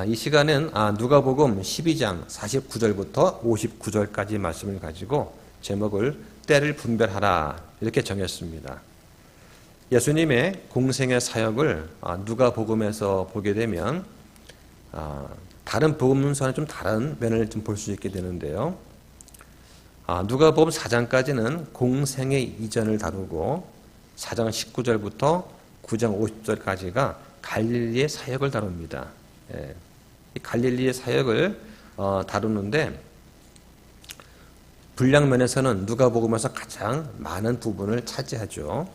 이 시간은 누가복음 12장 49절부터 59절까지 말씀을 가지고 제목을 때를 분별하라 이렇게 정했습니다. 예수님의 공생의 사역을 누가복음에서 보게 되면 다른 복음서와는 좀 다른 면을 좀 볼 수 있게 되는데요. 누가복음 4장까지는 공생의 이전을 다루고 4장 19절부터 9장 50절까지가 갈릴리의 사역을 다룹니다. 이 갈릴리의 사역을 다루는데 분량 면에서는 누가복음에서 가장 많은 부분을 차지하죠.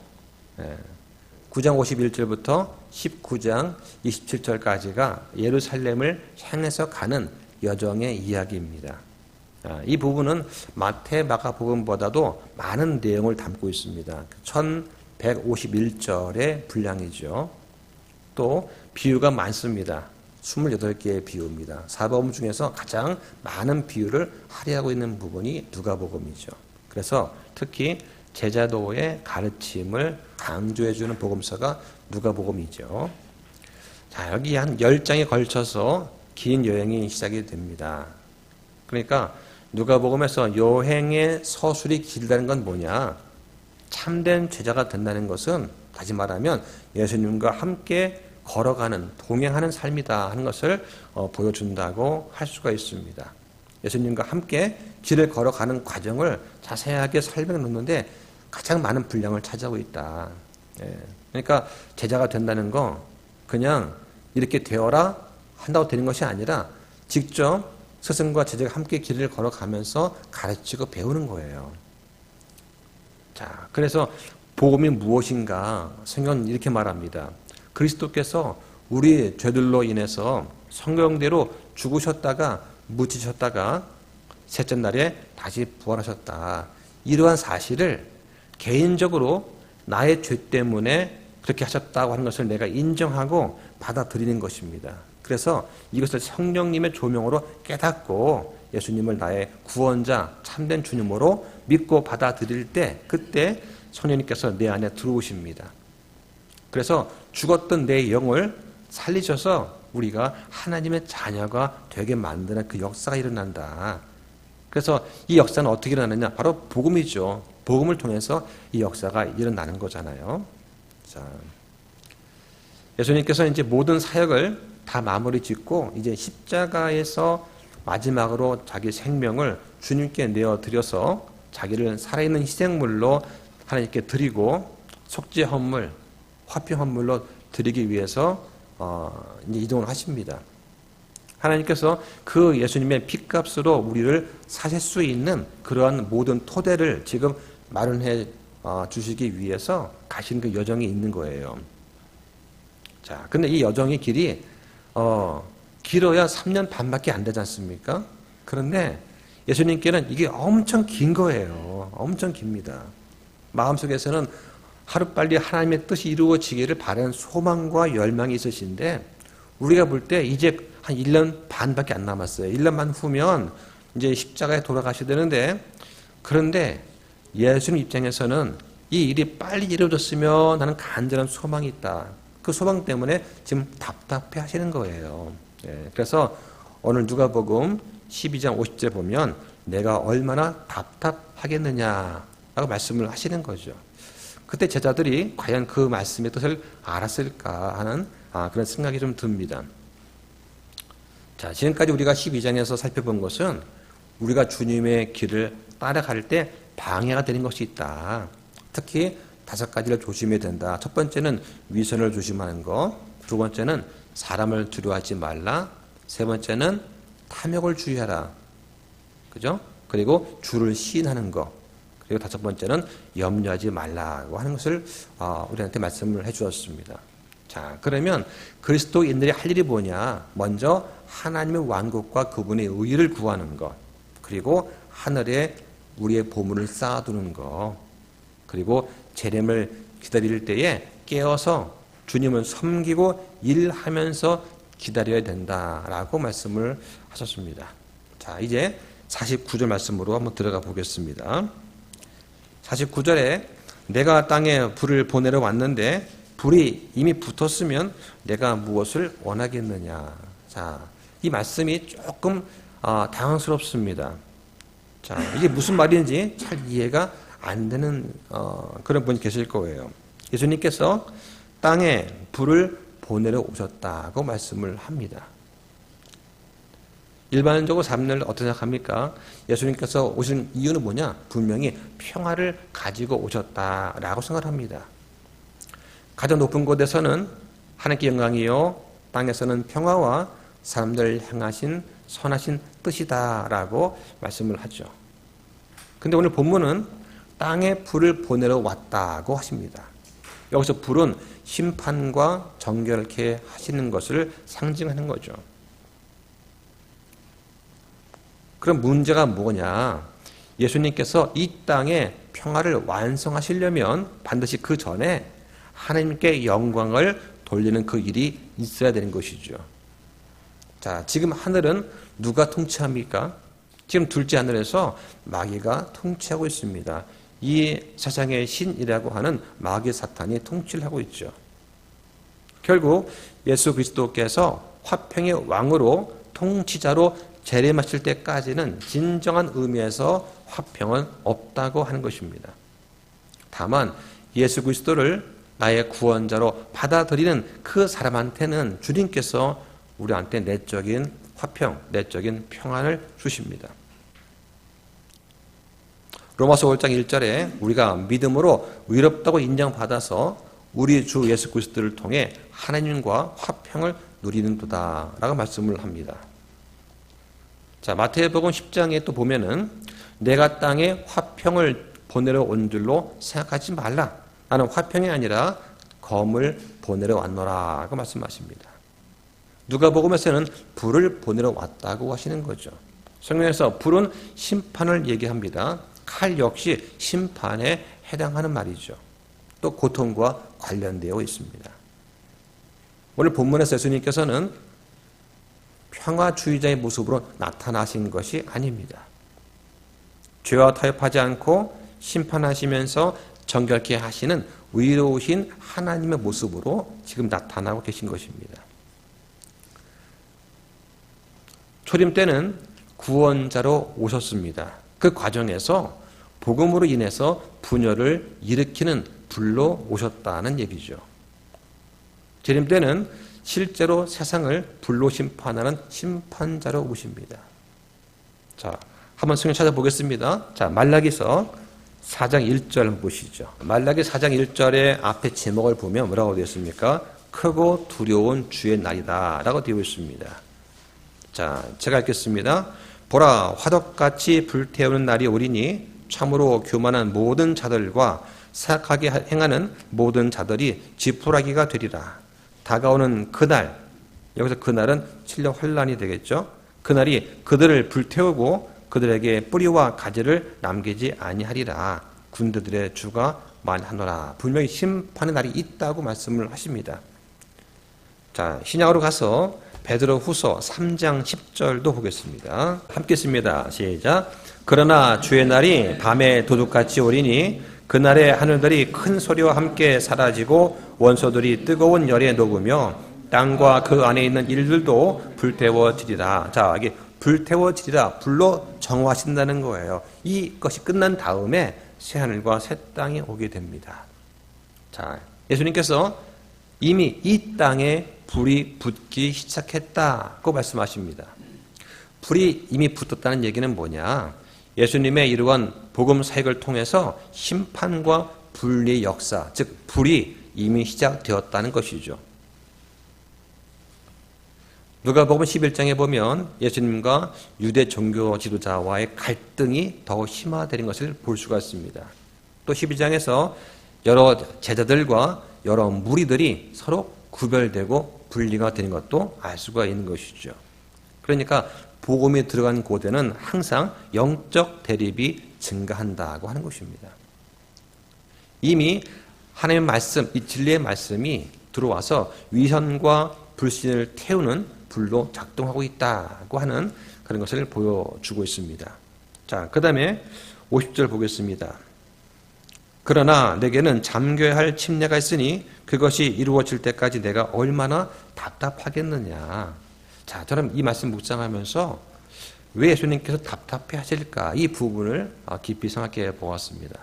9장 51절부터 19장 27절까지가 예루살렘을 향해서 가는 여정의 이야기입니다. 이 부분은 마태, 마가복음보다도 많은 내용을 담고 있습니다. 1151절의 분량이죠. 또 비유가 많습니다. 28개의 비유입니다. 사복음 중에서 가장 많은 비유를 할애하고 있는 부분이 누가복음이죠. 그래서 특히 제자도의 가르침을 강조해주는 복음서가 누가복음이죠. 자, 여기 한 10장에 걸쳐서 긴 여행이 시작이 됩니다. 그러니까 누가복음에서 여행의 서술이 길다는 건 뭐냐? 참된 제자가 된다는 것은 다시 말하면 예수님과 함께 걸어가는, 동행하는 삶이다 하는 것을 보여준다고 할 수가 있습니다. 예수님과 함께 길을 걸어가는 과정을 자세하게 설명해 놓는데 가장 많은 분량을 차지하고 있다. 그러니까 제자가 된다는 거 그냥 이렇게 되어라 한다고 되는 것이 아니라 직접 스승과 제자가 함께 길을 걸어가면서 가르치고 배우는 거예요. 자, 그래서 복음이 무엇인가? 성경은 이렇게 말합니다. 그리스도께서 우리 죄들로 인해서 성경대로 죽으셨다가 묻히셨다가 셋째 날에 다시 부활하셨다. 이러한 사실을 개인적으로 나의 죄 때문에 그렇게 하셨다고 하는 것을 내가 인정하고 받아들이는 것입니다. 그래서 이것을 성령님의 조명으로 깨닫고 예수님을 나의 구원자, 참된 주님으로 믿고 받아들일 때 그때 성령님께서 내 안에 들어오십니다. 그래서 죽었던 내 영을 살리셔서 우리가 하나님의 자녀가 되게 만드는 그 역사가 일어난다. 그래서 이 역사는 어떻게 일어나느냐? 바로 복음이죠. 복음을 통해서 이 역사가 일어나는 거잖아요. 자, 예수님께서 이제 모든 사역을 다 마무리 짓고 이제 십자가에서 마지막으로 자기 생명을 주님께 내어드려서 자기를 살아있는 희생물로 하나님께 드리고 속죄 헌물, 화평 헌물로 드리기 위해서 이제 이동을 하십니다. 하나님께서 그 예수님의 피값으로 우리를 사실 수 있는 그러한 모든 토대를 지금 마련해 주시기 위해서 가신 그 여정이 있는 거예요. 자, 근데 이 여정의 길이 길어야 3년 반밖에 안 되지 않습니까? 그런데 예수님께는 이게 엄청 긴 거예요. 엄청 깁니다. 마음속에서는 하루빨리 하나님의 뜻이 이루어지기를 바라는 소망과 열망이 있으신데 우리가 볼 때 이제 한 1년 반밖에 안 남았어요. 1년 반 후면 이제 십자가에 돌아가셔야 되는데 그런데 예수님 입장에서는 이 일이 빨리 이루어졌으면 하는 간절한 소망이 있다. 그 소망 때문에 지금 답답해 하시는 거예요. 그래서 오늘 누가복음 12장 50절 보면 내가 얼마나 답답하겠느냐라고 말씀을 하시는 거죠. 그때 제자들이 과연 그 말씀의 뜻을 알았을까 하는 그런 생각이 좀 듭니다. 자, 지금까지 우리가 12장에서 살펴본 것은 우리가 주님의 길을 따라갈 때 방해가 되는 것이 있다. 특히 5가지를 조심해야 된다. 첫 번째는 위선을 조심하는 것. 두 번째는 사람을 두려워하지 말라. 세 번째는 탐욕을 주의하라. 그죠? 그리고 주를 시인하는 것. 그리고 5번째는 염려하지 말라고 하는 것을 우리한테 말씀을 해주었습니다. 자, 그러면 그리스도인들이 할 일이 뭐냐? 먼저 하나님의 왕국과 그분의 의를 구하는 것, 그리고 하늘에 우리의 보물을 쌓아두는 것, 그리고 재림을 기다릴 때에 깨어서 주님을 섬기고 일하면서 기다려야 된다라고 말씀을 하셨습니다. 자, 이제 49절 말씀으로 한번 들어가 보겠습니다. 49절에 내가 땅에 불을 보내러 왔는데 불이 이미 붙었으면 내가 무엇을 원하겠느냐. 자, 이 말씀이 조금 당황스럽습니다. 자, 이게 무슨 말인지 잘 이해가 안 되는 그런 분이 계실 거예요. 예수님께서 땅에 불을 보내러 오셨다고 말씀을 합니다. 일반적으로 사람들 어떻게 생각합니까? 예수님께서 오신 이유는 뭐냐? 분명히 평화를 가지고 오셨다라고 생각합니다. 가장 높은 곳에서는 하나님께 영광이요, 땅에서는 평화와 사람들을 향하신 선하신 뜻이다라고 말씀을 하죠. 근데 오늘 본문은 땅에 불을 보내러 왔다고 하십니다. 여기서 불은 심판과 정결케 하시는 것을 상징하는 거죠. 그럼 문제가 뭐냐? 예수님께서 이 땅에 평화를 완성하시려면 반드시 그 전에 하나님께 영광을 돌리는 그 일이 있어야 되는 것이죠. 자, 지금 하늘은 누가 통치합니까? 지금 둘째 하늘에서 마귀가 통치하고 있습니다. 이 세상의 신이라고 하는 마귀 사탄이 통치를 하고 있죠. 결국 예수 그리스도께서 화평의 왕으로 통치자로 재림하실 때까지는 진정한 의미에서 화평은 없다고 하는 것입니다. 다만 예수 그리스도를 나의 구원자로 받아들이는 그 사람한테는 주님께서 우리한테 내적인 화평, 내적인 평안을 주십니다. 로마서 5장 1절에 우리가 믿음으로 의롭다고 인정받아서 우리 주 예수 그리스도를 통해 하나님과 화평을 누리는도다 라고 말씀을 합니다. 자, 마태복음 10장에 또 보면은 내가 땅에 화평을 보내러 온 줄로 생각하지 말라. 나는 화평이 아니라 검을 보내러 왔노라 라고 말씀하십니다. 누가복음에서는 불을 보내러 왔다고 하시는 거죠. 성경에서 불은 심판을 얘기합니다. 칼 역시 심판에 해당하는 말이죠. 또 고통과 관련되어 있습니다. 오늘 본문에서 예수님께서는 평화주의자의 모습으로 나타나신 것이 아닙니다. 죄와 타협하지 않고 심판하시면서 정결케 하시는 의로우신 하나님의 모습으로 지금 나타나고 계신 것입니다. 초림 때는 구원자로 오셨습니다. 그 과정에서 복음으로 인해서 분열을 일으키는 불로 오셨다는 얘기죠. 재림 때는 실제로 세상을 불로 심판하는 심판자로 오십니다. 자, 한번 성경 찾아보겠습니다. 자, 말라기서 4장 1절 한번 보시죠. 말라기 4장 1절의 앞에 제목을 보면 뭐라고 되어 있습니까? 크고 두려운 주의 날이다 라고 되어 있습니다. 자, 제가 읽겠습니다. 보라, 화덕같이 불태우는 날이 오리니 참으로 교만한 모든 자들과 사악하게 행하는 모든 자들이 지푸라기가 되리라. 다가오는 그날, 여기서 그날은 7년 환란이 되겠죠. 그날이 그들을 불태우고 그들에게 뿌리와 가지를 남기지 아니하리라. 군대들의 주가 말하노라. 분명히 심판의 날이 있다고 말씀을 하십니다. 자, 신약으로 가서 베드로 후서 3장 10절도 보겠습니다. 함께 씁니다. 시작. 그러나 주의 날이 밤에 도둑같이 오리니 그날에 하늘들이 큰 소리와 함께 사라지고 원소들이 뜨거운 열에 녹으며 땅과 그 안에 있는 일들도 불태워지리라. 자, 이게 불태워지리라. 불로 정화하신다는 거예요. 이것이 끝난 다음에 새하늘과 새 땅이 오게 됩니다. 자, 예수님께서 이미 이 땅에 불이 붙기 시작했다고 말씀하십니다. 불이 이미 붙었다는 얘기는 뭐냐? 예수님의 이러한 복음 사역을 통해서 심판과 분리의 역사, 즉 불이 이미 시작되었다는 것이죠. 누가복음 11장에 보면 예수님과 유대 종교 지도자와의 갈등이 더 심화되는 것을 볼 수가 있습니다. 또 12장에서 여러 제자들과 여러 무리들이 서로 구별되고 분리가 되는 것도 알 수가 있는 것이죠. 그러니까 복음이 들어간 곳에는 항상 영적 대립이 증가한다고 하는 것입니다. 이미 하나님의 말씀, 이 진리의 말씀이 들어와서 위선과 불신을 태우는 불로 작동하고 있다고 하는 그런 것을 보여주고 있습니다. 자, 그 다음에 50절 보겠습니다. 그러나 내게는 잠겨야 할 침례가 있으니 그것이 이루어질 때까지 내가 얼마나 답답하겠느냐. 자, 저는 이 말씀 묵상하면서 왜 예수님께서 답답해 하실까? 이 부분을 깊이 생각해 보았습니다.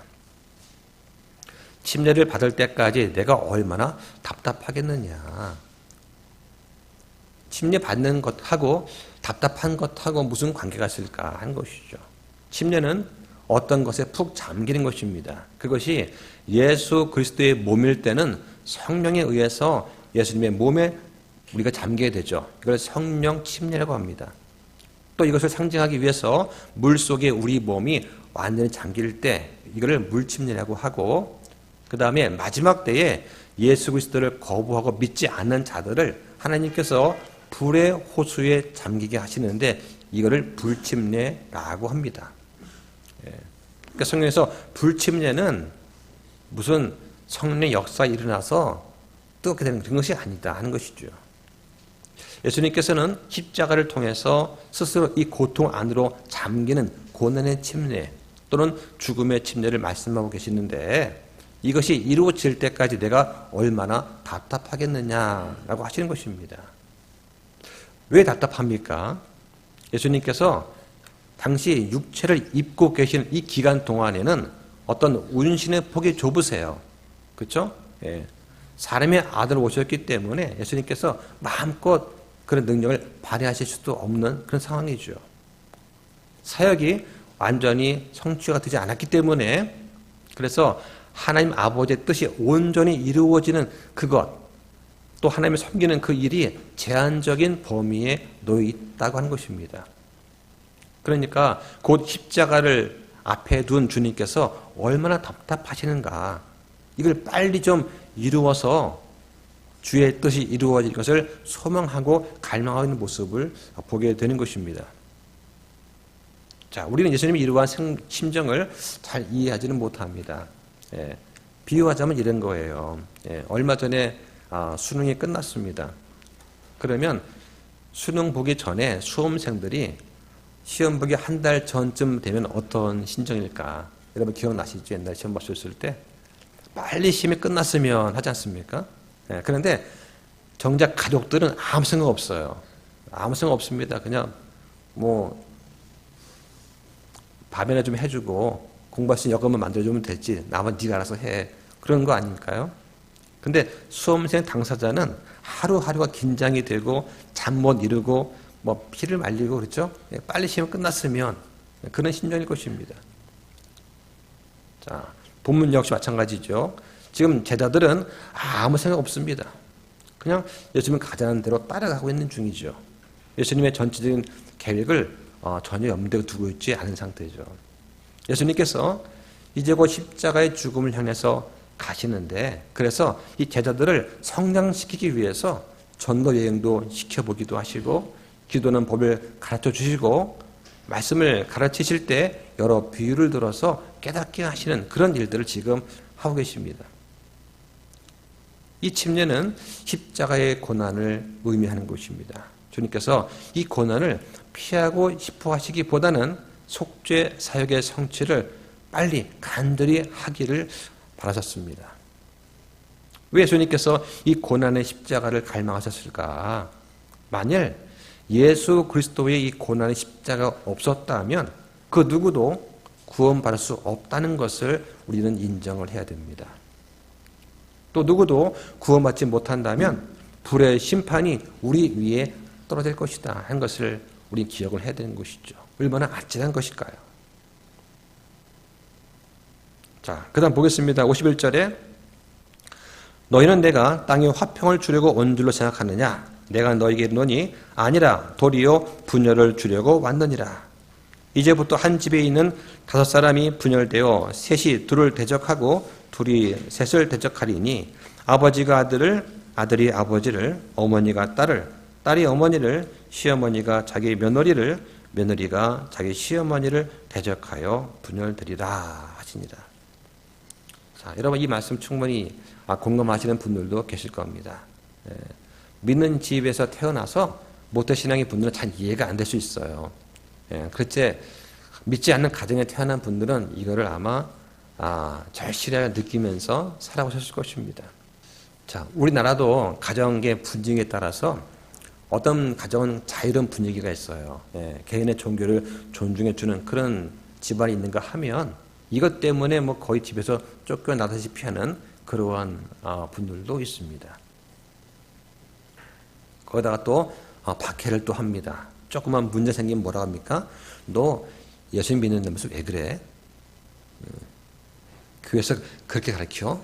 침례를 받을 때까지 내가 얼마나 답답하겠느냐. 침례 받는 것하고 답답한 것하고 무슨 관계가 있을까 하는 것이죠. 침례는 어떤 것에 푹 잠기는 것입니다. 그것이 예수 그리스도의 몸일 때는 성령에 의해서 예수님의 몸에 우리가 잠기게 되죠. 이걸 성령 침례라고 합니다. 또 이것을 상징하기 위해서 물 속에 우리 몸이 완전히 잠길 때 이거를 물침례라고 하고, 그 다음에 마지막 때에 예수 그리스도를 거부하고 믿지 않는 자들을 하나님께서 불의 호수에 잠기게 하시는데 이거를 불침례라고 합니다. 그러니까 성경에서 불침례는 무슨 성령의 역사가 일어나서 뜨겁게 되는 그런 것이 아니다 하는 것이죠. 예수님께서는 십자가를 통해서 스스로 이 고통 안으로 잠기는 고난의 침례 또는 죽음의 침례를 말씀하고 계시는데, 이것이 이루어질 때까지 내가 얼마나 답답하겠느냐라고 하시는 것입니다. 왜 답답합니까? 예수님께서 당시 육체를 입고 계시는 이 기간 동안에는 어떤 운신의 폭이 좁으세요. 그렇죠? 예. 사람의 아들 오셨기 때문에 예수님께서 마음껏 그런 능력을 발휘하실 수도 없는 그런 상황이죠. 사역이 완전히 성취가 되지 않았기 때문에, 그래서 하나님 아버지의 뜻이 온전히 이루어지는 그것, 또 하나님을 섬기는 그 일이 제한적인 범위에 놓여 있다고 하는 것입니다. 그러니까 곧 십자가를 앞에 둔 주님께서 얼마나 답답하시는가, 이걸 빨리 좀 이루어서 주의 뜻이 이루어질 것을 소망하고 갈망하고 있는 모습을 보게 되는 것입니다. 자, 우리는 예수님이 이러한 심정을 잘 이해하지는 못합니다. 예, 비유하자면 이런 거예요. 예, 얼마 전에 수능이 끝났습니다. 그러면 수능 보기 전에 수험생들이 시험 보기 한 달 전쯤 되면 어떤 심정일까? 여러분 기억나시죠? 옛날에 시험 봤을 때 빨리 시험이 끝났으면 하지 않습니까? 예, 그런데 정작 가족들은 아무 생각 없어요. 아무 생각 없습니다. 그냥 뭐 밥이나 좀 해주고 공부할 수 있는 여건만 만들어주면 되지, 나머지 네가 알아서 해, 그런 거 아닐까요? 근데 수험생 당사자는 하루하루가 긴장이 되고 잠 못 이루고 뭐 피를 말리고 그렇죠? 빨리 시험 끝났으면 그런 심정일 것입니다. 자, 본문 역시 마찬가지죠. 지금 제자들은 아무 생각 없습니다. 그냥 예수님 가자는 대로 따라가고 있는 중이죠. 예수님의 전체적인 계획을 전혀 염두에 두고 있지 않은 상태죠. 예수님께서 이제 곧 십자가의 죽음을 향해서 가시는데, 그래서 이 제자들을 성장시키기 위해서 전도 여행도 시켜보기도 하시고, 기도는 법을 가르쳐 주시고, 말씀을 가르치실 때 여러 비유를 들어서 깨닫게 하시는 그런 일들을 지금 하고 계십니다. 이 침례는 십자가의 고난을 의미하는 것입니다. 주님께서 이 고난을 피하고 싶어 하시기보다는 속죄 사역의 성취를 빨리 간절히 하기를 바라셨습니다. 왜 예수님께서 이 고난의 십자가를 갈망하셨을까? 만일 예수 그리스도의 이 고난의 십자가가 없었다면 그 누구도 구원받을 수 없다는 것을 우리는 인정을 해야 됩니다. 또 누구도 구원받지 못한다면 불의 심판이 우리 위에 떨어질 것이다 하는 것을 우리 기억을 해야 되는 것이죠. 얼마나 아찔한 것일까요? 자, 그 다음 보겠습니다. 51절에 너희는 내가 땅에 화평을 주려고 온 줄로 생각하느냐? 내가 너희에게 이르노니 아니라 도리어 분열을 주려고 왔느니라. 이제부터 한 집에 있는 5사람이 분열되어 셋이 둘을 대적하고 둘이 셋을 대적하리니 아버지가 아들을, 아들이 아버지를, 어머니가 딸을, 딸이 어머니를, 시어머니가 자기 며느리를, 며느리가 자기 시어머니를 대적하여 분열되리라 하시니라. 자, 여러분 이 말씀 충분히 공감하시는 분들도 계실 겁니다. 믿는 집에서 태어나서 모태신앙의 분들은 잘 이해가 안 될 수 있어요. 그렇지 믿지 않는 가정에 태어난 분들은 이거를 아마 절실하게 느끼면서 살아오셨을 것입니다. 자, 우리나라도 가정의 분쟁에 따라서 어떤 가정은 자유로운 분위기가 있어요. 예, 개인의 종교를 존중해주는 그런 집안이 있는가 하면 이것 때문에 뭐 거의 집에서 쫓겨나다시피 하는 그러한 분들도 있습니다. 거기다가 또 박해를 또 합니다. 조그만 문제 생기면 뭐라고 합니까? 너 예수님 믿는다면서 왜 그래? 교회에서 그렇게 가르쳐?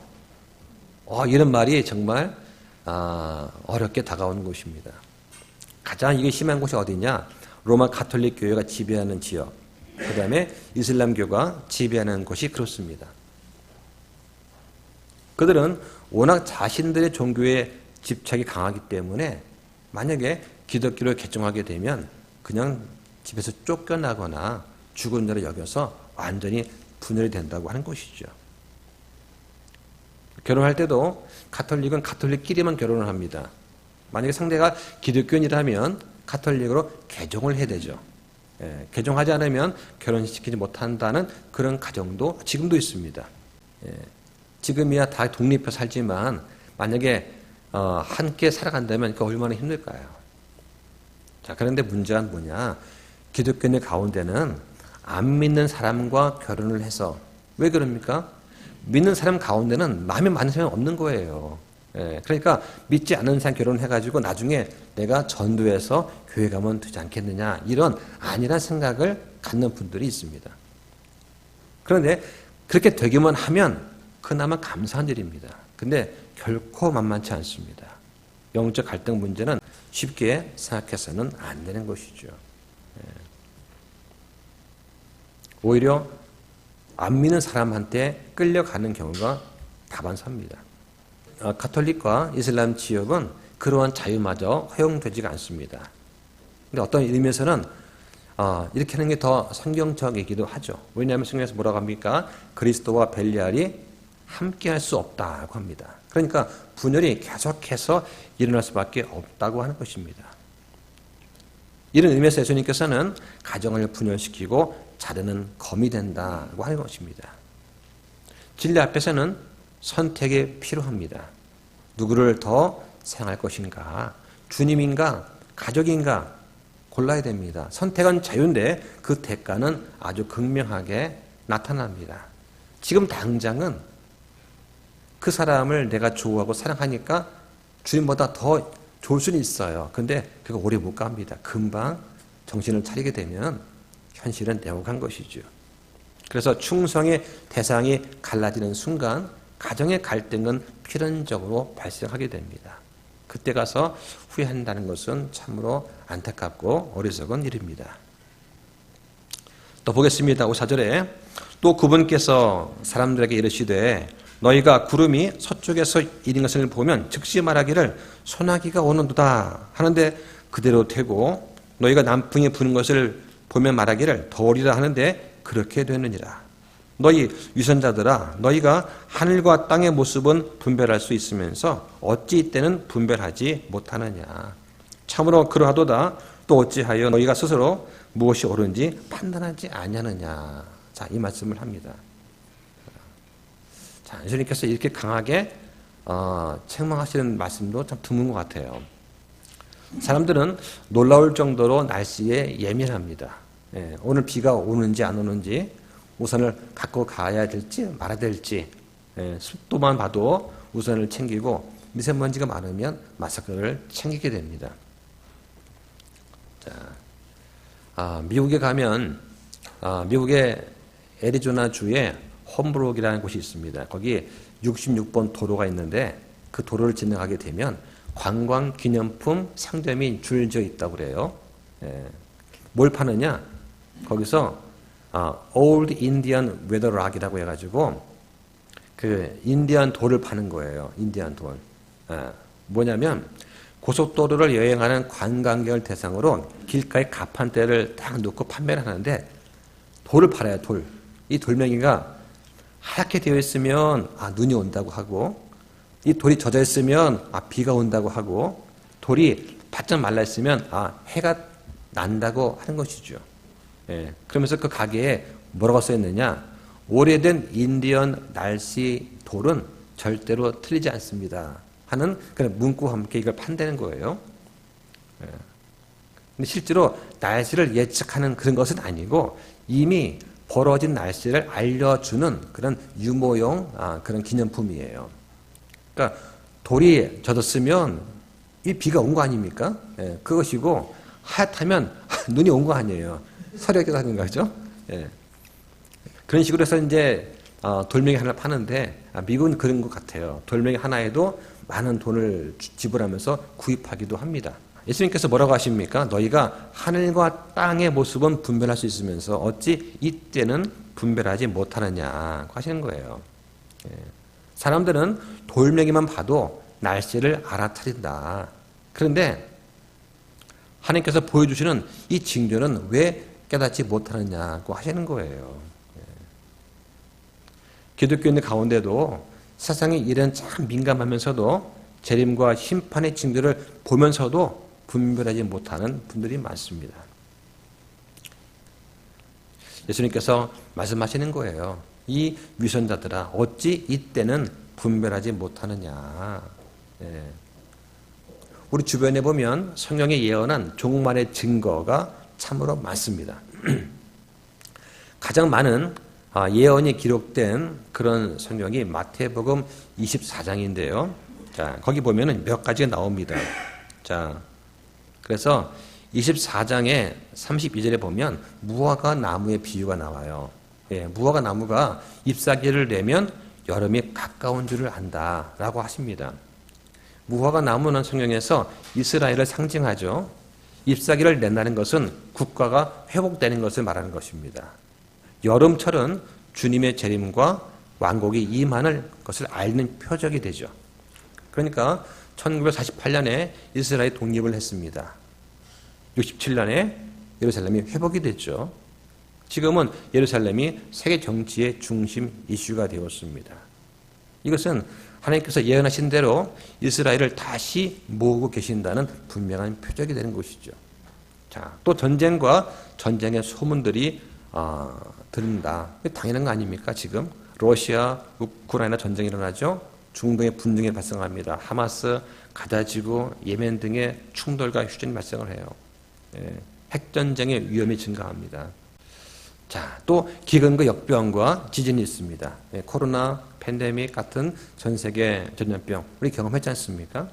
이런 말이 정말 어렵게 다가오는 곳입니다. 가장 이게 심한 곳이 어디냐? 로마 가톨릭 교회가 지배하는 지역, 그 다음에 이슬람교가 지배하는 곳이 그렇습니다. 그들은 워낙 자신들의 종교에 집착이 강하기 때문에 만약에 기독교를 개종하게 되면 그냥 집에서 쫓겨나거나 죽은 자로 여겨서 완전히 분열이 된다고 하는 것이죠. 결혼할 때도 가톨릭은 가톨릭끼리만 결혼을 합니다. 만약에 상대가 기독교인이라면 가톨릭으로 개종을 해야 되죠. 개종하지 않으면 결혼시키지 못한다는 그런 가정도 지금도 있습니다. 지금이야 다 독립해 살지만 만약에 함께 살아간다면 그 얼마나 힘들까요? 자, 그런데 문제가 뭐냐? 기독교인의 가운데는 안 믿는 사람과 결혼을 해서 왜 그럽니까? 믿는 사람 가운데는 마음에 맞는 사람이 없는 거예요. 그러니까 믿지 않는 사람 결혼해가지고 나중에 내가 전도해서 교회 가면 되지 않겠느냐 이런 아니란 생각을 갖는 분들이 있습니다. 그런데 그렇게 되기만 하면 그나마 감사한 일입니다. 근데 결코 만만치 않습니다. 영적 갈등 문제는 쉽게 생각해서는 안 되는 것이죠. 오히려 안 믿는 사람한테 끌려가는 경우가 다반사입니다. 가톨릭과 이슬람 지역은 그러한 자유마저 허용되지가 않습니다. 근데 어떤 의미에서는 이렇게 하는 게 더 성경적이기도 하죠. 왜냐하면 성경에서 뭐라고 합니까? 그리스도와 벨리알이 함께할 수 없다고 합니다. 그러니까 분열이 계속해서 일어날 수밖에 없다고 하는 것입니다. 이런 의미에서 예수님께서는 가정을 분열시키고 자르는 검이 된다고 하는 것입니다. 진리 앞에서는 선택이 필요합니다. 누구를 더 사랑할 것인가? 주님인가? 가족인가? 골라야 됩니다. 선택은 자유인데 그 대가는 아주 극명하게 나타납니다. 지금 당장은 그 사람을 내가 좋아하고 사랑하니까 주님보다 더 좋을 수는 있어요. 근데 그거 오래 못 갑니다. 금방 정신을 차리게 되면 현실은 내어간 것이죠. 그래서 충성의 대상이 갈라지는 순간 가정의 갈등은 필연적으로 발생하게 됩니다. 그때 가서 후회한다는 것은 참으로 안타깝고 어리석은 일입니다. 또 보겠습니다. 4절에 또 그분께서 사람들에게 이르시되 너희가 구름이 서쪽에서 이른 것을 보면 즉시 말하기를 소나기가 오는도다 하는데 그대로 되고 너희가 남풍이 부는 것을 보면 말하기를 더우리라 하는데 그렇게 되느니라. 너희 위선자들아 너희가 하늘과 땅의 모습은 분별할 수 있으면서 어찌 이때는 분별하지 못하느냐. 참으로 그러하도다. 또 어찌하여 너희가 스스로 무엇이 옳은지 판단하지 아니하느냐. 자, 이 말씀을 합니다. 자, 예수님께서 이렇게 강하게 책망하시는 말씀도 참 드문 것 같아요. 사람들은 놀라울 정도로 날씨에 예민합니다. 오늘 비가 오는지 안 오는지 우산을 갖고 가야 될지 말아야 될지 습도만 봐도 우산을 챙기고 미세먼지가 많으면 마스크를 챙기게 됩니다. 자, 미국에 가면 미국의 애리조나 주에 홈브록이라는 곳이 있습니다. 거기 66번 도로가 있는데 그 도로를 지나가게 되면 관광기념품 상점이 줄져 있다고 그래요. 뭘 파느냐? 거기서 Old Indian Weather Rock이라고 해가지고 그 인디안 돌을 파는 거예요. 인디안 돌. 뭐냐면 고속도로를 여행하는 관광객을 대상으로 길가에 가판대를 딱 놓고 판매를 하는데 돌을 팔아요. 돌. 이 돌멩이가 하얗게 되어 있으면 눈이 온다고 하고 이 돌이 젖어 있으면 비가 온다고 하고 돌이 바짝 말라 있으면 해가 난다고 하는 것이죠. 그러면서 그 가게에 뭐라고 써 있느냐? 오래된 인디언 날씨 돌은 절대로 틀리지 않습니다. 하는 그런 문구와 함께 이걸 판다는 거예요. 근데 실제로 날씨를 예측하는 그런 것은 아니고 이미 벌어진 날씨를 알려주는 그런 유모용 그런 기념품이에요. 그러니까 돌이 젖었으면 이 비가 온 거 아닙니까? 예, 그것이고 하얗다면 눈이 온 거 아니에요. 서력에서 하는 거죠. 예. 그런 식으로 해서 이제 돌멩이 하나를 파는데 미국은 그런 것 같아요. 돌멩이 하나에도 많은 돈을 지불하면서 구입하기도 합니다. 예수님께서 뭐라고 하십니까? 너희가 하늘과 땅의 모습은 분별할 수 있으면서 어찌 이때는 분별하지 못하느냐 하시는 거예요. 예. 사람들은 돌멩이만 봐도 날씨를 알아차린다. 그런데 하나님께서 보여주시는 이 징조는 왜 깨닫지 못하느냐고 하시는 거예요. 예. 기독교인들 가운데도 세상의 일은 참 민감하면서도 재림과 심판의 징조를 보면서도 분별하지 못하는 분들이 많습니다. 예수님께서 말씀하시는 거예요. 이 위선자들아 어찌 이때는 분별하지 못하느냐. 예. 우리 주변에 보면 성경에 예언한 종말의 증거가 참으로 많습니다. 가장 많은 예언이 기록된 그런 성경이 마태복음 24장인데요. 자, 거기 보면은 몇 가지가 나옵니다. 자, 그래서 24장의 32절에 보면 무화과 나무의 비유가 나와요. 예, 무화과 나무가 잎사귀를 내면 여름이 가까운 줄을 안다라고 하십니다. 무화과 나무는 성경에서 이스라엘을 상징하죠. 잎사귀를 낸다는 것은 국가가 회복되는 것을 말하는 것입니다. 여름철은 주님의 재림과 왕국이 임하는 것을 알는 표적이 되죠. 그러니까 1948년에 이스라엘 독립을 했습니다. 67년에 예루살렘이 회복이 됐죠. 지금은 예루살렘이 세계 정치의 중심 이슈가 되었습니다. 이것은 하나님께서 예언하신 대로 이스라엘을 다시 모으고 계신다는 분명한 표적이 되는 것이죠. 자, 또 전쟁과 전쟁의 소문들이 들린다. 당연한 거 아닙니까? 지금 러시아, 우크라이나 전쟁이 일어나죠. 중동의 분쟁이 발생합니다. 하마스, 가자지구, 예멘 등의 충돌과 휴전이 발생을 해요. 예, 핵전쟁의 위험이 증가합니다. 자, 또 기근과 역병과 지진이 있습니다. 예, 코로나, 팬데믹 같은 전 세계 전염병 우리 경험했지 않습니까?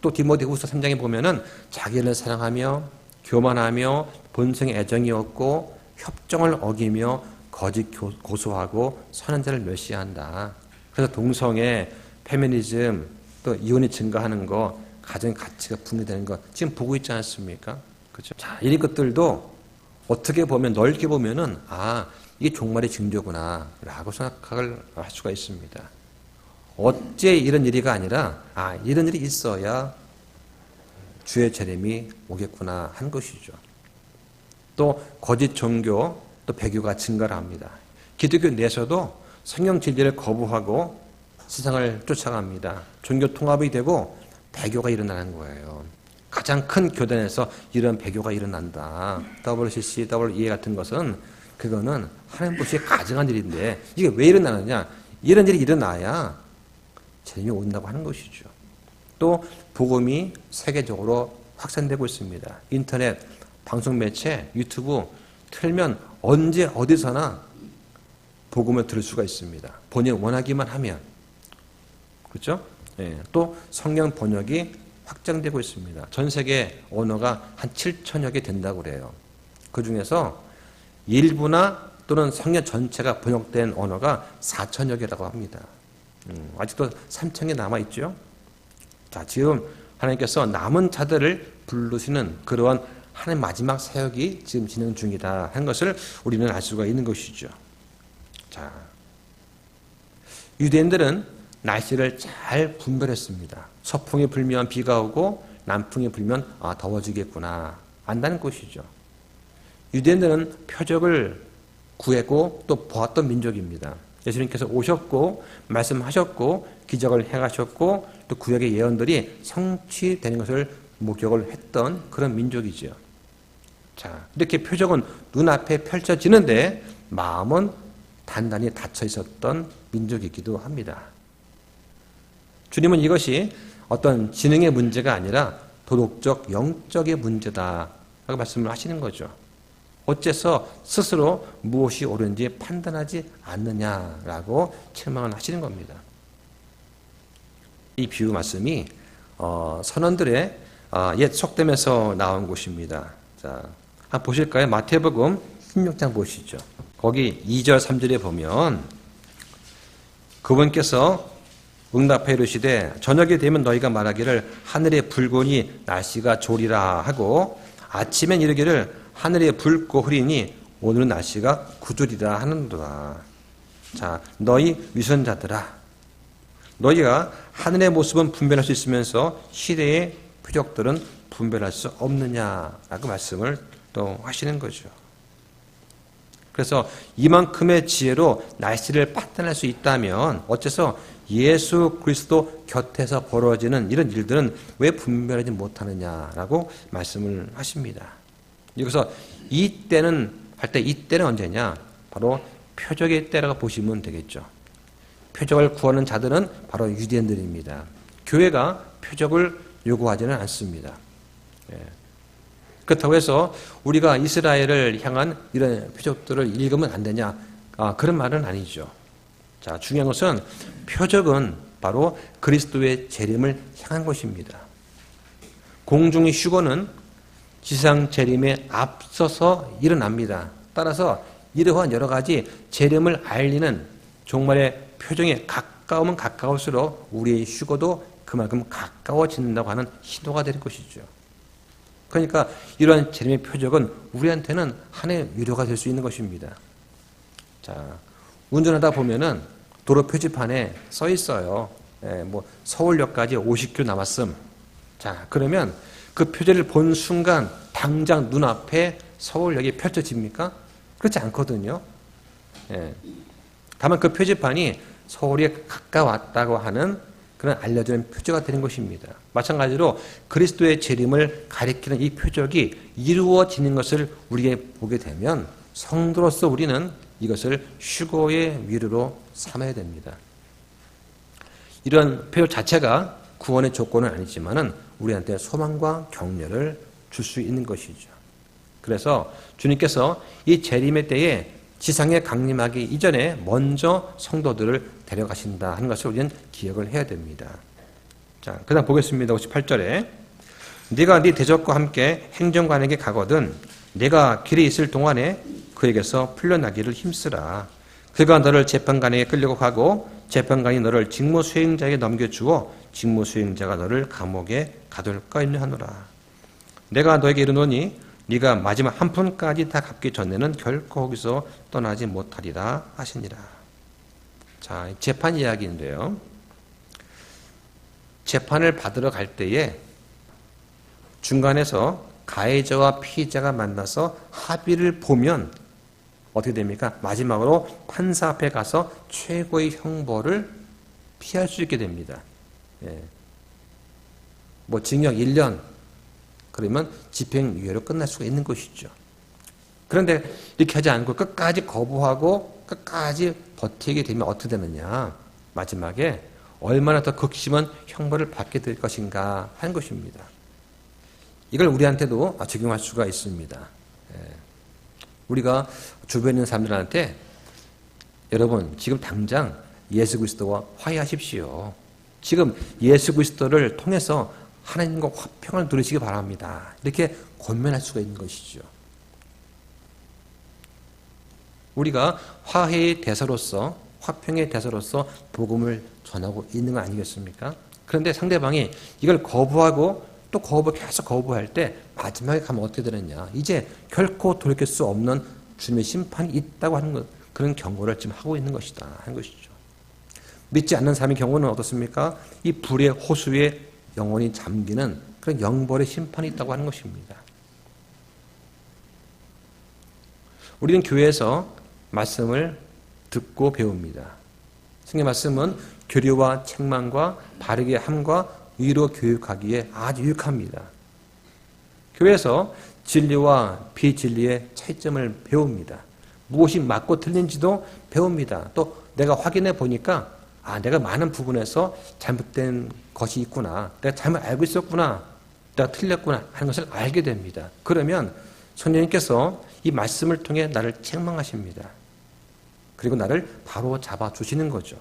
또 디모데후서 3장에 보면은 자기를 사랑하며 교만하며 본성의 애정이 없고 협정을 어기며 거짓 고소하고 선한 자를 멸시한다. 그래서 동성애, 페미니즘, 또 이혼이 증가하는 거, 가정 가치가 붕괴되는 거 지금 보고 있지 않습니까? 그렇죠? 자, 이런 것들도 어떻게 보면 넓게 보면은 이게 종말의 징조구나라고 생각을 할 수가 있습니다. 어째 이런 일이가 아니라 이런 일이 있어야 주의 재림이 오겠구나 한 것이죠. 또 거짓 종교, 또 배교가 증가를 합니다. 기독교 내에서도 성경 진리를 거부하고 세상을 쫓아갑니다. 종교 통합이 되고 배교가 일어나는 거예요. 가장 큰 교단에서 이런 배교가 일어난다. WCC, WEA 같은 것은 그거는 하나님 보시기에 가증한 일인데 이게 왜 일어나느냐? 이런 일이 일어나야 재림이 온다고 하는 것이죠. 또 복음이 세계적으로 확산되고 있습니다. 인터넷, 방송 매체, 유튜브 틀면 언제 어디서나 복음을 들을 수가 있습니다. 본인이 원하기만 하면. 그렇죠? 예, 또 성경 번역이 확장되고 있습니다. 전 세계 언어가 한 7천여 개 된다고 그래요. 그 중에서 일부나 또는 성경 전체가 번역된 언어가 4천여 개라고 합니다. 아직도 3천개 남아있죠? 자, 지금 하나님께서 남은 자들을 부르시는 그러한 하나님 마지막 사역이 지금 진행 중이다 하는 것을 우리는 알 수가 있는 것이죠. 자, 유대인들은 날씨를 잘 분별했습니다. 서풍이 불면 비가 오고 남풍이 불면 더워지겠구나 안다는 것이죠. 유대인들은 표적을 구했고 또 보았던 민족입니다. 예수님께서 오셨고 말씀하셨고 기적을 행하셨고 또 구약의 예언들이 성취되는 것을 목격을 했던 그런 민족이죠. 자, 이렇게 표적은 눈앞에 펼쳐지는데 마음은 단단히 닫혀 있었던 민족이기도 합니다. 주님은 이것이 어떤 지능의 문제가 아니라 도덕적, 영적의 문제다 라고 말씀을 하시는 거죠. 어째서 스스로 무엇이 옳은지 판단하지 않느냐라고 책망을 하시는 겁니다. 이 비유 말씀이 선원들의 옛 속담에서 나온 곳입니다. 자, 한번 보실까요? 마태복음 16장 보시죠. 거기 2절 3절에 보면 그분께서 응답하여 이르시되 저녁이 되면 너희가 말하기를 하늘에 붉으니 날씨가 좋으리라 하고 아침엔 이르기를 하늘에 붉고 흐리니 오늘은 날씨가 구주리라 하는도다. 자, 너희 위선자들아, 너희가 하늘의 모습은 분별할 수 있으면서 시대의 표적들은 분별할 수 없느냐라고 말씀을 또 하시는 거죠. 그래서 이만큼의 지혜로 날씨를 판단할 수 있다면 어째서 예수 그리스도 곁에서 벌어지는 이런 일들은 왜 분별하지 못하느냐라고 말씀을 하십니다. 여기서 이때는 할 때 이때는 언제냐? 바로 표적의 때라고 보시면 되겠죠. 표적을 구하는 자들은 바로 유대인들입니다. 교회가 표적을 요구하지는 않습니다. 그렇다고 해서 우리가 이스라엘을 향한 이런 표적들을 읽으면 안 되냐? 그런 말은 아니죠. 자, 중요한 것은 표적은 바로 그리스도의 재림을 향한 것입니다. 공중의 휴거는 지상 재림에 앞서서 일어납니다. 따라서 이러한 여러 가지 재림을 알리는 종말의 표정에 가까우면 가까울수록 우리의 휴거도 그만큼 가까워진다고 하는 신호가 될 것이죠. 그러니까 이러한 재림의 표적은 우리한테는 하나의 위로가 될 수 있는 것입니다. 자, 운전하다 보면은 도로 표지판에 써 있어요. 뭐 서울역까지 50km 남았음. 자, 그러면 그 표지를 본 순간 당장 눈앞에 서울역이 펼쳐집니까? 그렇지 않거든요. 다만 그 표지판이 서울에 가까웠다고 하는 그런 알려주는 표적이 되는 것입니다. 마찬가지로 그리스도의 재림을 가리키는 이 표적이 이루어지는 것을 우리에게 보게 되면 성도로서 우리는 이것을 휴거의 위로로 삼아야 됩니다. 이런 표적 자체가 구원의 조건은 아니지만은 우리한테 소망과 격려를 줄 수 있는 것이죠. 그래서 주님께서 이 재림의 때에 지상에 강림하기 이전에 먼저 성도들을 데려가신다 하는 것을 우리는 기억을 해야 됩니다. 자, 그 다음 보겠습니다. 58절에 네가 네 대적과 함께 행정관에게 가거든 네가 길에 있을 동안에 그에게서 풀려나기를 힘쓰라. 그가 너를 재판관에게 끌려고 가고 재판관이 너를 직무수행자에게 넘겨주어 직무수행자가 너를 감옥에 가둘까 염려하노라. 내가 너에게 이르노니 네가 마지막 한 푼까지 다 갚기 전에는 결코 거기서 떠나지 못하리라 하시니라. 자, 재판 이야기인데요. 재판을 받으러 갈 때에 중간에서 가해자와 피의자가 만나서 합의를 보면 어떻게 됩니까? 마지막으로 판사 앞에 가서 최고의 형벌을 피할 수 있게 됩니다. 뭐 징역 1년 그러면 집행유예로 끝날 수가 있는 것이죠. 그런데 이렇게 하지 않고 끝까지 거부하고 끝까지 버티게 되면 어떻게 되느냐? 마지막에 얼마나 더 극심한 형벌을 받게 될 것인가 하는 것입니다. 이걸 우리한테도 적용할 수가 있습니다. 우리가 주변에 있는 사람들한테 여러분 지금 당장 예수 그리스도와 화해하십시오. 지금 예수 그리스도를 통해서 하나님과 화평을 누리시기 바랍니다. 이렇게 권면할 수가 있는 것이죠. 우리가 화해의 대사로서 화평의 대사로서 복음을 전하고 있는 거 아니겠습니까? 그런데 상대방이 이걸 거부하고 또 계속 거부할 때 마지막에 가면 어떻게 되느냐. 이제 결코 돌이킬 수 없는 주님의 심판이 있다고 하는 것, 그런 경고를 지금 하고 있는 것이다 하는 것이죠. 믿지 않는 사람의 경우는 어떻습니까? 이 불의 호수에 영혼이 잠기는 그런 영벌의 심판이 있다고 하는 것입니다. 우리는 교회에서 말씀을 듣고 배웁니다. 성경 말씀은 교류와 책망과 바르게 함과 위로 교육하기에 아주 유익합니다. 교회에서 진리와 비진리의 차이점을 배웁니다. 무엇이 맞고 틀린지도 배웁니다. 또 내가 확인해 보니까 내가 많은 부분에서 잘못된 것이 있구나. 내가 잘못 알고 있었구나. 내가 틀렸구나 하는 것을 알게 됩니다. 그러면 성령님께서 이 말씀을 통해 나를 책망하십니다. 그리고 나를 바로 잡아주시는 거죠.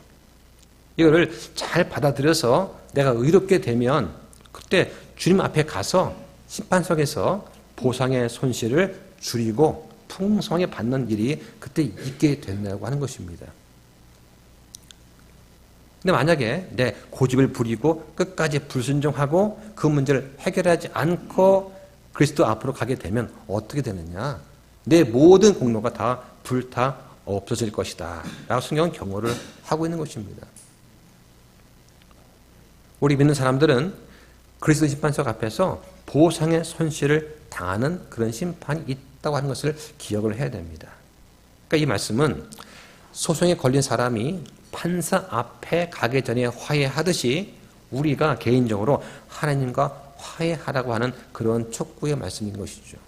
이거를 잘 받아들여서 내가 의롭게 되면 그때 주님 앞에 가서 심판석에서 보상의 손실을 줄이고 풍성하게 받는 일이 그때 있게 된다고 하는 것입니다. 근데 만약에 내 고집을 부리고 끝까지 불순종하고 그 문제를 해결하지 않고 그리스도 앞으로 가게 되면 어떻게 되느냐? 내 모든 공로가 다 불타 없어질 것이다 라고 성경은 경고를 하고 있는 것입니다. 우리 믿는 사람들은 그리스도 심판석 앞에서 보상의 손실을 당하는 그런 심판이 있다고 하는 것을 기억을 해야 됩니다. 그러니까 이 말씀은 소송에 걸린 사람이 판사 앞에 가기 전에 화해하듯이 우리가 개인적으로 하나님과 화해하라고 하는 그런 촉구의 말씀인 것이죠.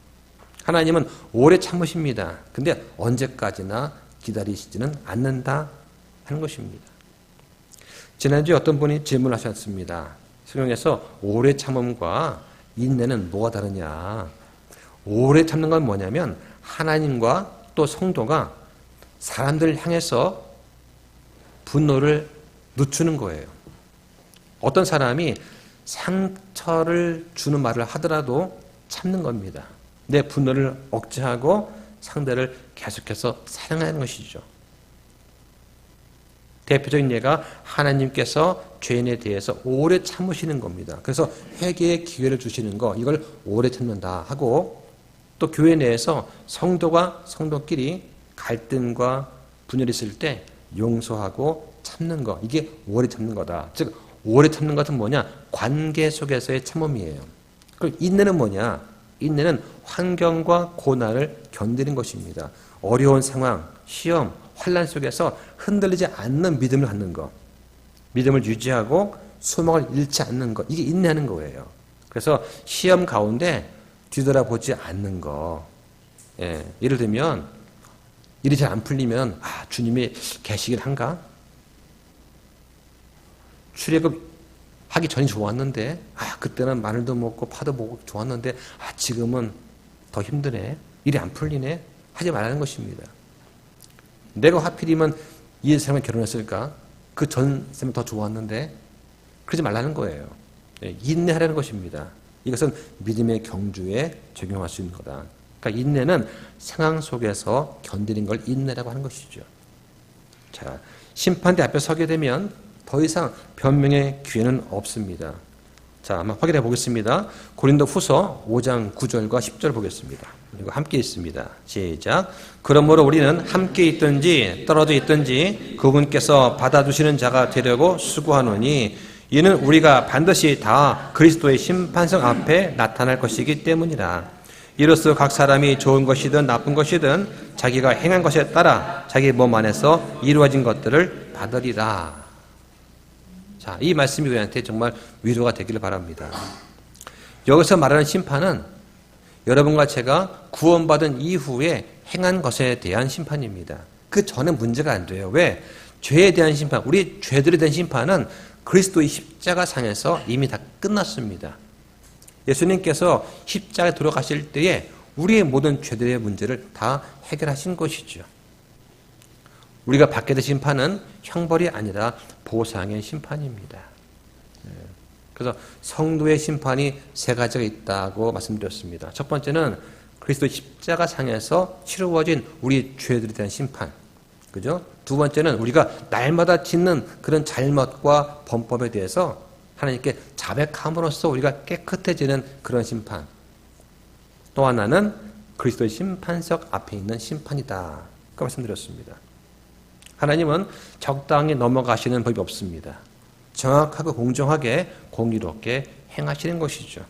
하나님은 오래 참으십니다. 근데 언제까지나 기다리시지는 않는다 하는 것입니다. 지난주에 어떤 분이 질문하셨습니다. 성경에서 오래 참음과 인내는 뭐가 다르냐? 오래 참는 건 뭐냐면 하나님과 또 성도가 사람들을 향해서 분노를 늦추는 거예요. 어떤 사람이 상처를 주는 말을 하더라도 참는 겁니다. 내 분노를 억제하고 상대를 계속해서 사랑하는 것이죠. 대표적인 예가 하나님께서 죄인에 대해서 오래 참으시는 겁니다. 그래서 회개의 기회를 주시는 거, 이걸 오래 참는다 하고, 또 교회 내에서 성도가 성도끼리 갈등과 분열이 있을 때 용서하고 참는 거, 이게 오래 참는 거다. 즉 오래 참는 것은 뭐냐? 관계 속에서의 참음이에요. 그럼 인내는 뭐냐? 인내는 환경과 고난을 견디는 것입니다. 어려운 상황, 시험, 환난 속에서 흔들리지 않는 믿음을 갖는 것, 믿음을 유지하고 소망을 잃지 않는 것, 이게 인내하는 거예요. 그래서 시험 가운데 뒤돌아보지 않는 거. 예, 예를 들면 일이 잘 안 풀리면 주님이 계시긴 한가? 출애굽 하기 전이 좋았는데 그때는 마늘도 먹고 파도 먹고 좋았는데 지금은 더 힘드네. 일이 안 풀리네. 하지 말라는 것입니다. 내가 하필이면 이 사람과 결혼했을까? 그 전 사람이 더 좋았는데 그러지 말라는 거예요. 인내하라는 것입니다. 이것은 믿음의 경주에 적용할 수 있는 거다. 그러니까 인내는 상황 속에서 견디는 걸 인내라고 하는 것이죠. 자, 심판대 앞에 서게 되면 더 이상 변명의 기회는 없습니다. 자, 한번 확인해 보겠습니다. 고린도 후서 5장 9절과 10절 보겠습니다. 그리고 함께 있습니다. 시작. 그러므로 우리는 함께 있든지 떨어져 있든지 그분께서 받아주시는 자가 되려고 수고하노니 이는 우리가 반드시 다 그리스도의 심판석 앞에 나타날 것이기 때문이라. 이로써 각 사람이 좋은 것이든 나쁜 것이든 자기가 행한 것에 따라 자기 몸 안에서 이루어진 것들을 받으리라. 자, 이 말씀이 우리한테 정말 위로가 되기를 바랍니다. 여기서 말하는 심판은 여러분과 제가 구원받은 이후에 행한 것에 대한 심판입니다. 그 전에 문제가 안 돼요. 왜? 죄에 대한 심판, 우리 죄들에 대한 심판은 그리스도의 십자가상에서 이미 다 끝났습니다. 예수님께서 십자가에 들어가실 때에 우리의 모든 죄들의 문제를 다 해결하신 것이죠. 우리가 받게 된 심판은 형벌이 아니라 보상의 심판입니다. 그래서 성도의 심판이 세 가지가 있다고 말씀드렸습니다. 첫 번째는 그리스도 십자가상에서 치루어진 우리 죄들에 대한 심판. 그죠? 두 번째는 우리가 날마다 짓는 그런 잘못과 범법에 대해서 하나님께 자백함으로써 우리가 깨끗해지는 그런 심판. 또 하나는 그리스도의 심판석 앞에 있는 심판이다. 그 말씀드렸습니다. 하나님은 적당히 넘어가시는 법이 없습니다. 정확하고 공정하게 공의롭게 행하시는 것이죠.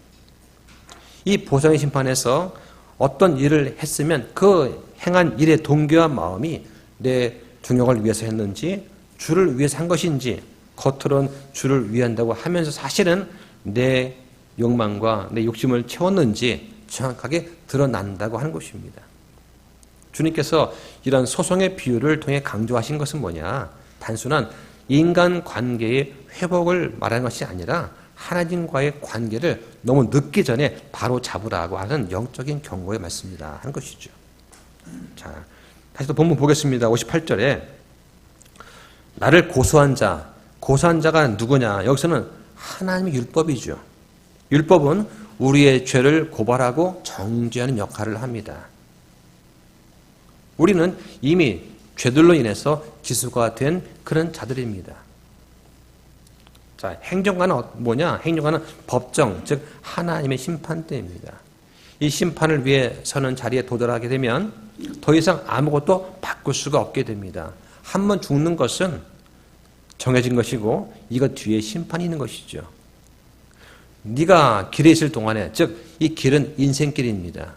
이 보상의 심판에서 어떤 일을 했으면 그 행한 일의 동기와 마음이 내 종영을 위해서 했는지 주를 위해서 한 것인지 겉으로는 주를 위한다고 하면서 사실은 내 욕망과 내 욕심을 채웠는지 정확하게 드러난다고 하는 것입니다. 주님께서 이런 소송의 비유를 통해 강조하신 것은 뭐냐? 단순한 인간 관계의 회복을 말하는 것이 아니라 하나님과의 관계를 너무 늦기 전에 바로 잡으라고 하는 영적인 경고의 말씀이다 하는 것이죠. 자, 다시 또 본문 보겠습니다. 58절에 나를 고소한 자가 누구냐? 여기서는 하나님의 율법이죠. 율법은 우리의 죄를 고발하고 정죄하는 역할을 합니다. 우리는 이미 죄들로 인해서 기수가 된 그런 자들입니다. 자, 행정관은 뭐냐? 행정관은 법정, 즉 하나님의 심판대입니다. 이 심판을 위해 서는 자리에 도달하게 되면 더 이상 아무것도 바꿀 수가 없게 됩니다. 한 번 죽는 것은 정해진 것이고 이것 뒤에 심판이 있는 것이죠. 네가 길에 있을 동안에, 즉 이 길은 인생길입니다.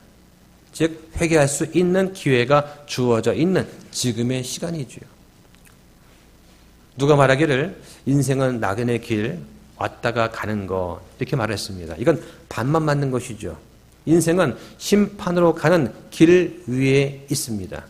즉 회개할 수 있는 기회가 주어져 있는 지금의 시간이죠. 누가 말하기를 인생은 낙연의 길, 왔다가 가는 것 이렇게 말했습니다. 이건 반만 맞는 것이죠. 인생은 심판으로 가는 길 위에 있습니다.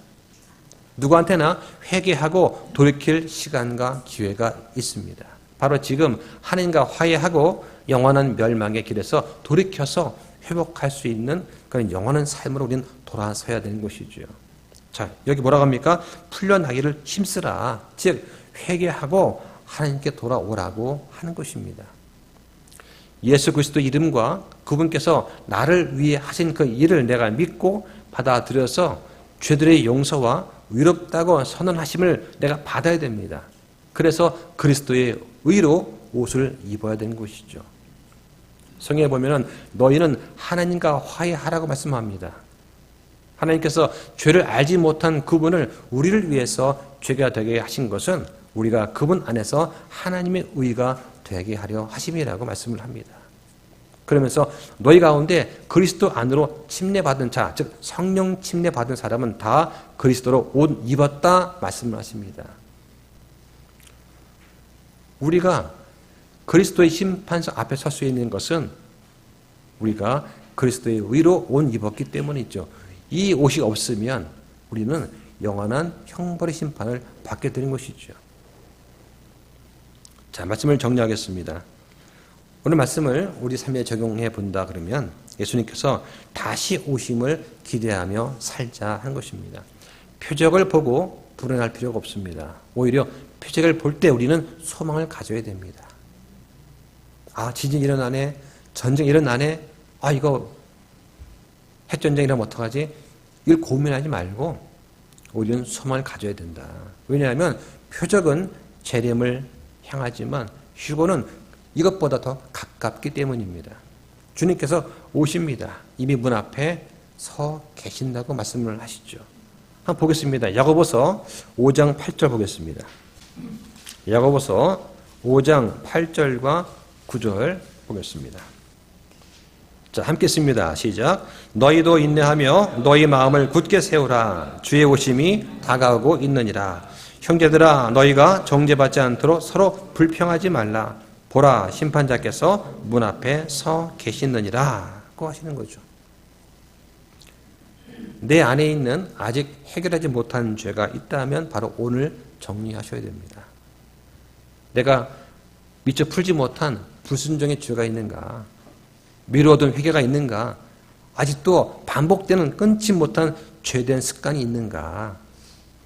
누구한테나 회개하고 돌이킬 시간과 기회가 있습니다. 바로 지금 하나님과 화해하고 영원한 멸망의 길에서 돌이켜서 회복할 수 있는 그런 영원한 삶으로 우리는 돌아서야 되는 것이죠. 자, 여기 뭐라고 합니까? 풀려나기를 힘쓰라. 즉 회개하고 하나님께 돌아오라고 하는 것입니다. 예수 그리스도 이름과 그분께서 나를 위해 하신 그 일을 내가 믿고 받아들여서 죄들의 용서와 위롭다고 선언하심을 내가 받아야 됩니다. 그래서 그리스도의 의로 옷을 입어야 되는 것이죠. 성경에 보면은 너희는 하나님과 화해하라고 말씀합니다. 하나님께서 죄를 알지 못한 그분을 우리를 위해서 죄가 되게 하신 것은 우리가 그분 안에서 하나님의 의가 되게 하려 하심이라고 말씀을 합니다. 그러면서 너희 가운데 그리스도 안으로 침례받은 자, 즉 성령 침례받은 사람은 다 그리스도로 옷 입었다 말씀을 하십니다. 우리가 그리스도의 심판서 앞에 설 수 있는 것은 우리가 그리스도의 의로 옷 입었기 때문이죠. 이 옷이 없으면 우리는 영원한 형벌의 심판을 받게 되는 것이죠. 자, 말씀을 정리하겠습니다. 오늘 말씀을 우리 삶에 적용해 본다 그러면 예수님께서 다시 오심을 기대하며 살자 하는 것입니다. 표적을 보고 불안할 필요가 없습니다. 오히려 표적을 볼 때 우리는 소망을 가져야 됩니다. 아, 지진이 일어나네, 전쟁이 일어나네, 아, 이거 핵전쟁이라면 어떡하지? 이걸 고민하지 말고 우리는 소망을 가져야 된다. 왜냐하면 표적은 재림을 향하지만 휴거는 이것보다 더 가깝기 때문입니다. 주님께서 오십니다. 이미 문 앞에 서 계신다고 말씀을 하시죠. 한번 보겠습니다. 야고보서 5장 8절 보겠습니다. 야고보서 5장 8절과 9절 보겠습니다. 자, 함께 씁니다. 시작. 너희도 인내하며 너희 마음을 굳게 세우라. 주의 오심이 다가오고 있느니라. 형제들아, 너희가 정죄받지 않도록 서로 불평하지 말라. 보라, 심판자께서 문 앞에 서 계시느니라고 하시는 거죠. 내 안에 있는 아직 해결하지 못한 죄가 있다면 바로 오늘 정리하셔야 됩니다. 내가 미처 풀지 못한 불순종의 죄가 있는가? 미루어둔 회개가 있는가? 아직도 반복되는 끊지 못한 죄된 습관이 있는가?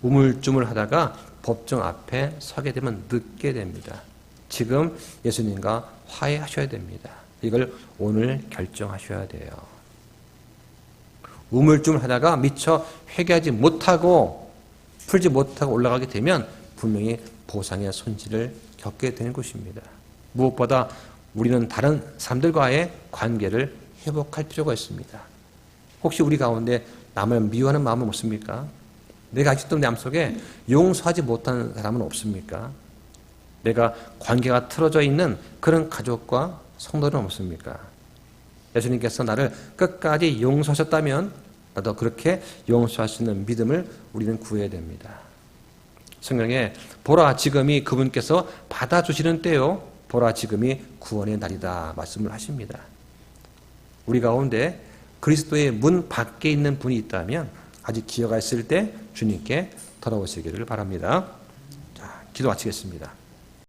우물쭈물하다가 법정 앞에 서게 되면 늦게 됩니다. 지금 예수님과 화해하셔야 됩니다. 이걸 오늘 결정하셔야 돼요. 우물쭈물하다가 미처 회개하지 못하고 풀지 못하고 올라가게 되면 분명히 보상의 손실을 겪게 되는 것입니다. 무엇보다 우리는 다른 사람들과의 관계를 회복할 필요가 있습니다. 혹시 우리 가운데 남을 미워하는 마음은 없습니까? 내가 아직도 내 마음속에 용서하지 못한 사람은 없습니까? 내가 관계가 틀어져 있는 그런 가족과 성도는 없습니까? 예수님께서 나를 끝까지 용서하셨다면 나도 그렇게 용서할 수 있는 믿음을 우리는 구해야 됩니다. 성경에 보라 지금이 그분께서 받아주시는 때요, 보라 지금이 구원의 날이다 말씀을 하십니다. 우리 가운데 그리스도의 문 밖에 있는 분이 있다면 아직 기회가 있을 때 주님께 돌아오시기를 바랍니다. 자, 기도 마치겠습니다.